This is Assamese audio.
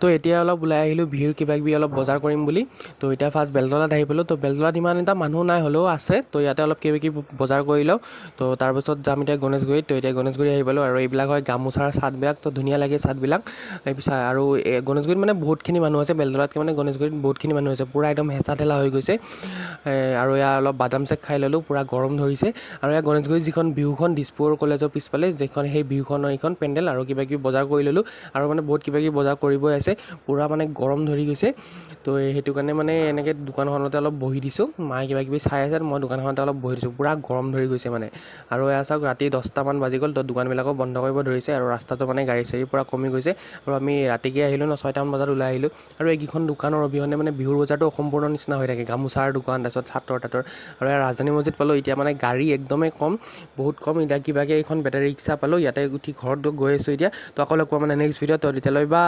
তো এতিয়া অলপ ওলাই আহিলোঁ ভিৰ কিবা কিবি অলপ বজাৰ কৰিম বুলি। তো এতিয়া ফাৰ্ষ্ট বেলতলাত আহি পালোঁ। তো বেলতলাত ইমান এটা মানুহ নাই হ'লেও আছে। তো ইয়াতে অলপ কিবা কিবি বজাৰ কৰি লওঁ। তো তাৰপাছত যাম এতিয়া গণেশগুৰিত। তো এতিয়া গণেশগুৰি আহি পালোঁ আৰু এইবিলাক হয় গামোচাৰ চাদবিলাক। তো ধুনীয়া লাগে চাদবিলাক। তাৰপিছত আৰু গণেশগুৰিত মানে বহুতখিনি মানুহ আছে, বেলতলাতকৈ মানে গণেশগুৰিত বহুতখিনি মানুহ আছে, পূৰা একদম হেঁচা ঠেলা হৈ গৈছে। আৰু ইয়াৰ অলপ বাদাম চেক খাই ল'লোঁ, পূৰা গৰম ধৰিছে। আৰু ইয়াৰ গণেশগুৰিত যিখন বিহুখন দিছপুৰ কলেজৰ পিছফালে যিখন সেই বিহুখনৰ এইখন পেণ্ডেল আৰু কিবা কিবি বজাৰ কৰি ল'লোঁ। আৰু মানে বহুত কিবা কিবি বজাৰ কৰিবই আছে, পূৰা মানে গৰম ধৰি গৈছে। তো সেইটো কাৰণে মানে এনেকৈ দোকানখনতে অলপ বহি দিছোঁ। মায়ে কিবা কিবি চাই আছে, মই দোকানখনতে অলপ বহি দিছোঁ, পূৰা গৰম ধৰি গৈছে মানে। আৰু এয়া চাওক ৰাতি 10টামান বাজি গ'ল। তো দোকানবিলাকো বন্ধ কৰিব ধৰিছে আৰু ৰাস্তাটো মানে গাড়ী চাড়ী পূৰা কমি গৈছে। আৰু আমি ৰাতিকৈ আহিলোঁ ন, 6টামান বজাত ওলাই আহিলোঁ। আৰু এইকেইখন দোকানৰ অবিহনে মানে বিহুৰ বজাৰটো অসম্পূৰ্ণ নিচিনা হৈ থাকে। গামোচাৰ দোকান, তাৰপিছত চাটৰ তাঁতৰ। আৰু ইয়াৰ ৰাজধানী মছজিদ পালোঁ। এতিয়া মানে গাড়ী একদমেই কম, বহুত কম। এতিয়া কিবাকৈ এইখন বেটাৰী ৰিক্সা পালোঁ, ইয়াতে উঠি ঘৰত গৈ আছোঁ এতিয়া। তো আকৌ লগ পাম মানে নেক্সট ভিডিঅ'ত। তেতিয়ালৈ বা